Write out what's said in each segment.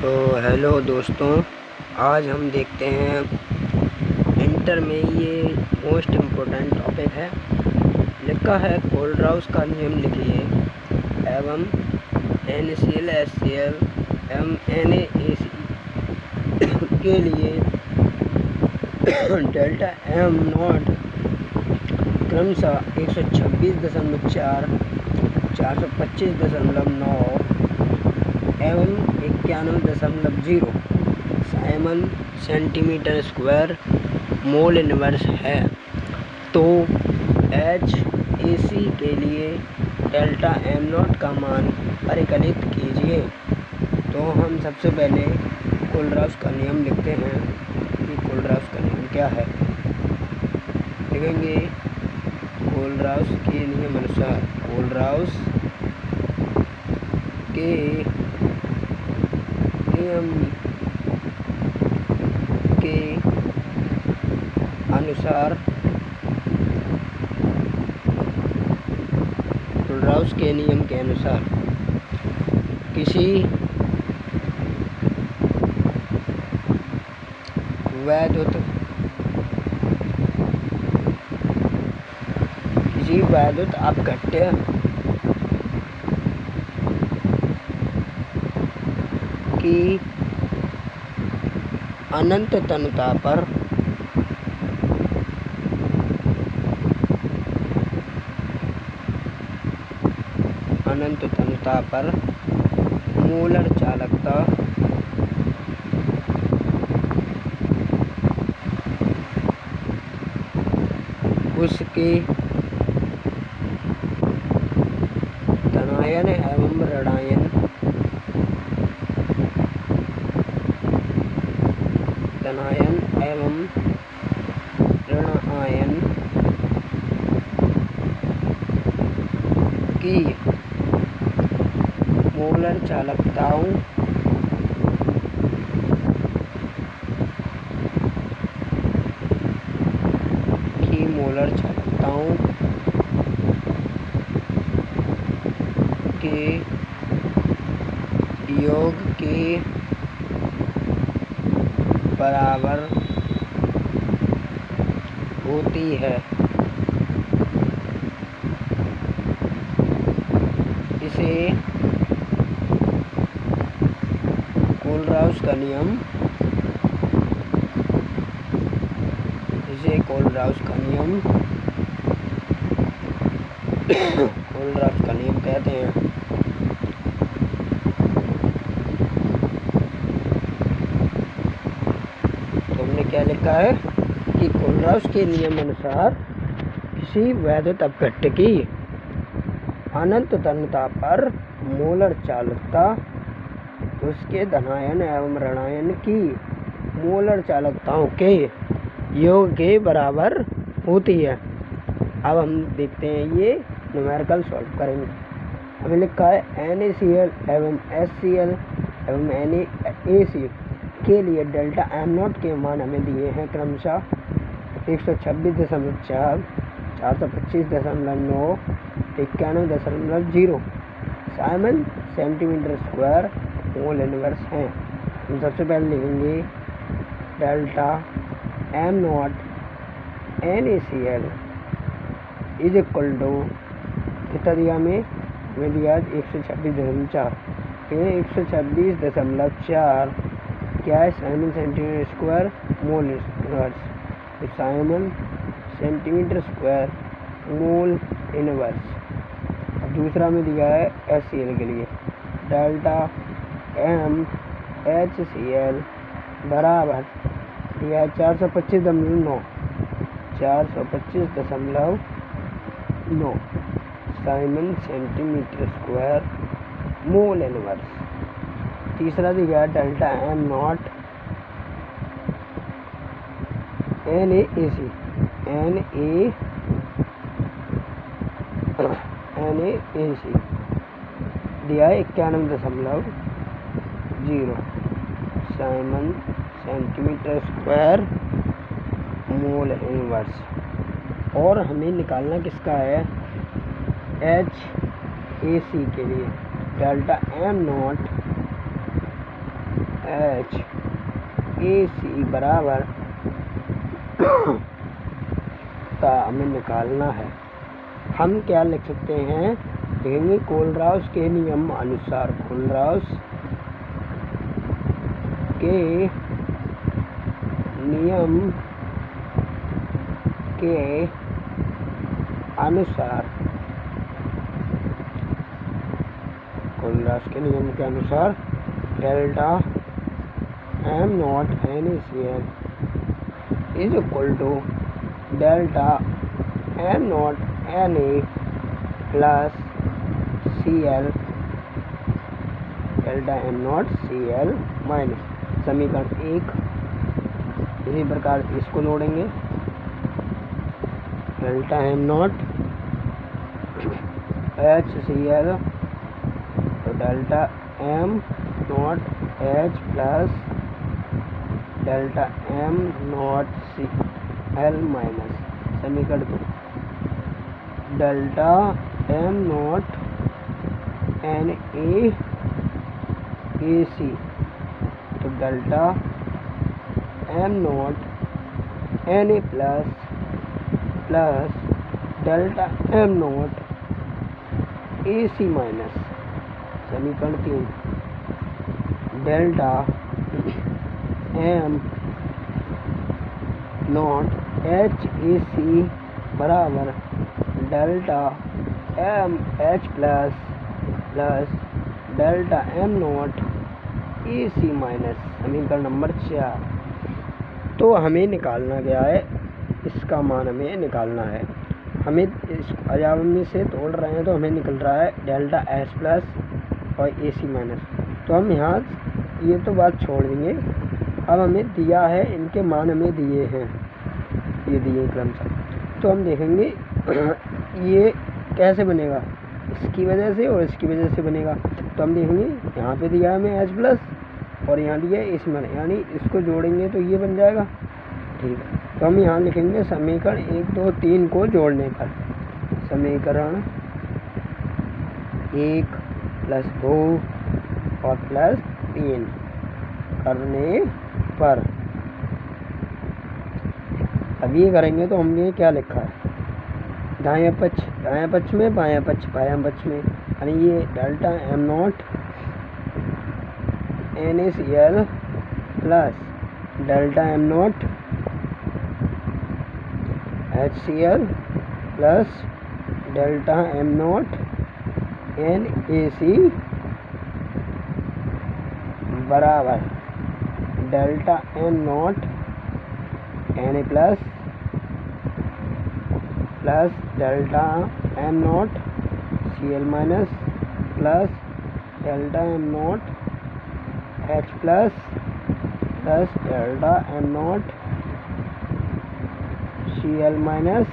तो हेलो दोस्तों, आज हम देखते हैं इंटर में ये मोस्ट इम्पोर्टेंट टॉपिक है। लिखा है कोलराउस का नियम लिखिए एवं NaCl HCl एवं NaAC के लिए डेल्टा एम नॉट क्रमशः 126.4, 425.9 एवं 91.0 siemens centimetre square mole inverse है। तो HAC के लिए डेल्टा एम नॉट का मान परिकलित कीजिए। तो हम सबसे पहले कोलराउस का नियम लिखते हैं कि कोलराउस का नियम क्या है। लिखेंगे कोलराउस के नियम अनुसार, कोलराउस के नियम के अनुसार, कोलराउस के नियम के अनुसार किसी वैद्युत अपघट्य की अनंत तनुता पर मोलर चालकता उसके धनायन एवं ऋणायन की मोलर चालकताओं के योग के बराबर होती है। इसे कोलराउस का नियम कहते हैं। तो हमने क्या लिखा है कि कोलराउस के नियम अनुसार किसी वैद्युत अपघट्य की अनंत तन्यता पर मोलर चालकता उसके धनायन एवं ऋणायन की मोलर चालकताओं के योग के बराबर होती है। अब हम देखते हैं ये न्यूमेरिकल सॉल्व करेंगे। हमें लिखा है NaCl एवं HCl एवं NaAC के लिए डेल्टा एम नॉट के मान हमें दिए हैं क्रमशः 126.4, 425.9, 91.0 siemens centimetre square mole inverse हैं। हम सबसे पहले लिखेंगे delta M not NaCl is equal to कितना दिया हमें दिया 126.4, 126.4 क्या है siemens centimetre square mole inverse. तो siemens centimetre square mole inverse. अब दूसरा में दिया है HCl के लिए डेल्टा एम HCl बराबर दिया है 425.9 siemens centimetre square mole inverse. तीसरा दिया डेल्टा एम नॉट NaAC दिया है 91.0 siemens centimetre square mole inverse. और हमें निकालना किसका है HAC के लिए delta M naught H A C बराबर का हमें निकालना है। हम क्या लिख सकते हैं, देखेंगे कोलराउस के नियम अनुसार, कोलराउस के नियम के अनुसार, कोलराउस के नियम के अनुसार delta M not NaCl is equal to delta M nought Na plus Cl delta M nought Cl minus समीकरण 1। इसी प्रकार इसको जोड़ेंगे, डेल्टा एम नॉट HCl तो delta M nought H plus delta M nought Cl minus समीकरण 2, delta M not NaAC तो delta M nought Na plus delta M nought AC minus समीकरण 3, delta M nought HAC बराबर delta M H plus delta M nought AC minus समीकरण number 4। तो हमें निकालना गया है, इसका मान हमें निकालना है। हमें इस अजाब में से तोड़ रहे हैं तो हमें निकल रहा है डेल्टा H प्लस और AC माइनस। तो हम यहाँ ये तो बात छोड़ देंगे। अब हमें दिया है, इनके मान हमें दिए हैं, ये दिए क्रमशः। तो हम देखेंगे ये कैसे बनेगा, इसकी वजह से और इसकी वजह से बनेगा। तो हम देखेंगे यहाँ पे दिया है हमें H प्लस और यहाँ दिया है AC माइनस, यानी इसको जोड़ेंगे तो ये बन जाएगा। ठीक है, तो हम यहाँ लिखेंगे समीकरण 1 2 3 को जोड़ने पर, समीकरण 1 प्लस 2 और प्लस 3 करने पर, अब ये करेंगे तो हमने क्या लिखा है, दायां पक्ष में बायां पक्ष में, यानी ये delta M not NaCl plus delta M nought HCl plus delta M not NaC बराबर delta M nought Na plus delta M nought Cl minus plus delta M nought H plus delta M nought Cl minus,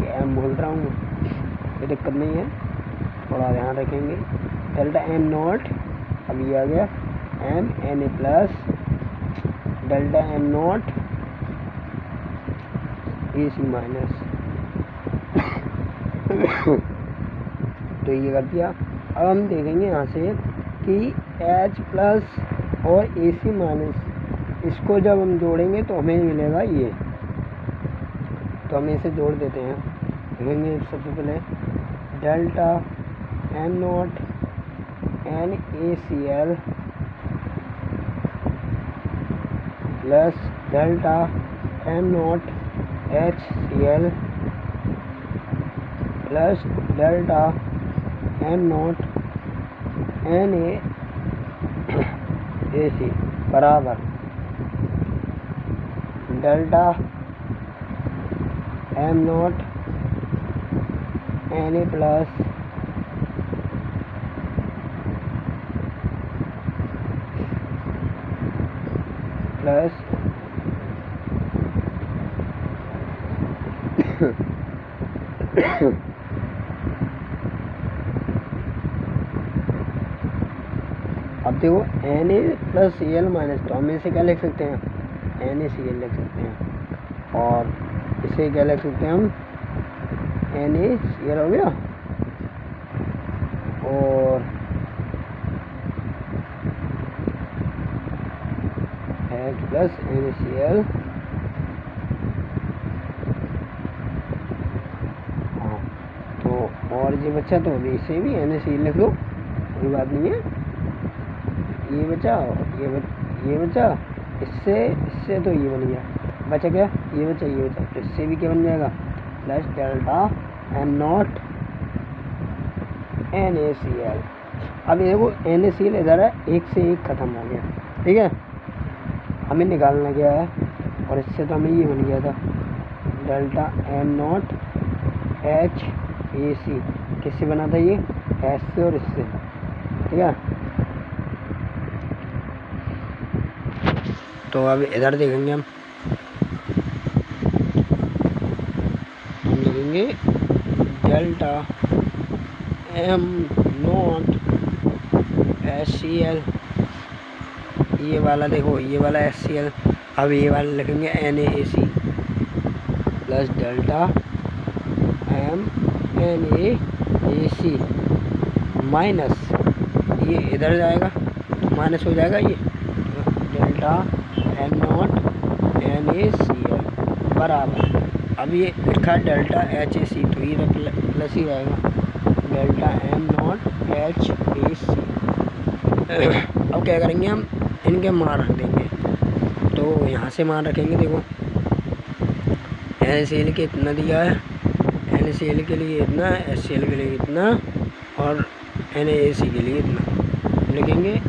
ये M बोल रहा हूँ, कोई दिक्कत नहीं है, थोड़ा ध्यान रखेंगे। डेल्टा एम नॉट अब ये आ गया M Na plus delta M nought AC minus तो ये कर दिया। अब हम देखेंगे यहाँ से कि H प्लस और AC माइनस, इसको जब हम जोड़ेंगे तो हमें मिलेगा ये। तो हम इसे जोड़ देते हैं, देखेंगे सबसे पहले delta M not NaCl plus delta M nought HCl plus delta M not NaAC बराबर delta M nought Na plus अब देखो Na प्लस Cl माइनस, तो हम इसे क्या लिख सकते हैं, NaCl लिख सकते हैं, और इसे क्या लिख सकते हैं हम, NaCl हो गया, और एच प्लस NaCl। हाँ, तो और ये बचा तो इसे भी NaCl लिख लो, कोई बात नहीं है। ये बचा और ये बचा, इससे तो ये बन गया, बचा क्या, ये बचा तो इससे भी क्या बन जाएगा, प्लस डेल्टा M0 NaCl। अब ये देखो NaCl इधर है, एक से एक खत्म हो गया, ठीक है। हमें निकालना क्या है, और इससे तो हमें ये बन गया था डेल्टा M0 HAC। किससे बना था ये, एच से और इससे, ठीक है। तो अब इधर देखेंगे हम लिखेंगे डेल्टा M0 HCl। ये वाला देखो, ये वाला HCl। अब ये वाला लिखेंगे NaC plus delta NaC minus, ये इधर जाएगा तो माइनस हो जाएगा ये, डेल्टा M0 NaCl बराबर, अब ये लिखा है डेल्टा HAC तो ये प्लस ही रहेगा, डेल्टा M0 HAC। अब क्या करेंगे हम, इनके मान रख देंगे, तो यहाँ से मान रखेंगे। देखो NaCl के इतना दिया है, NaCl के लिए इतना, HCl के लिए इतना और NaC के लिए इतना लिखेंगे।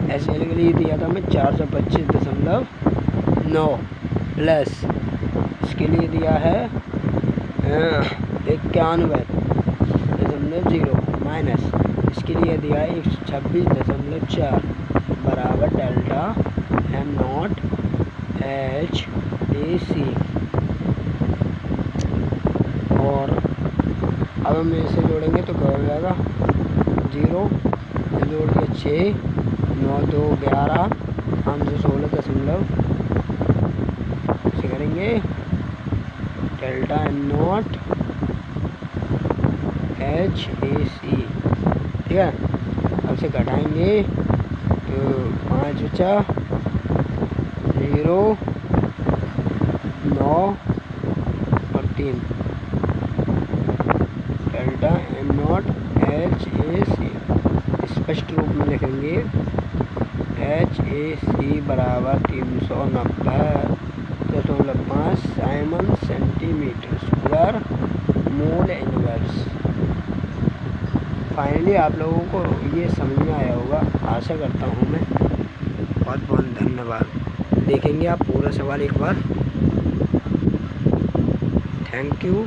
HCl के लिए दिया था हमें 425.9 प्लस, इसके लिए दिया है 91.0 माइनस, इसके लिए दिया है 126.4 बराबर डेल्टा M0 HAC। और अब हम इसे जोड़ेंगे तो क्या हो जाएगा, 0 जोड़ के 6 9 2 11 516 इसे करेंगे डेल्टा M0 HAC, ठीक है। अब से घटाएंगे तो 5 बचा, 0 9 और 3 डेल्टा M0 HAC। स्पष्ट रूप में लिखेंगे HAC बराबर 390.5 Simon centimetre square mole inverse. Finally आप लोगों को ये समझ में आया होगा, आशा करता हूँ मैं। बहुत बहुत धन्यवाद। देखेंगे आप पूरा सवाल एक बार। Thank you.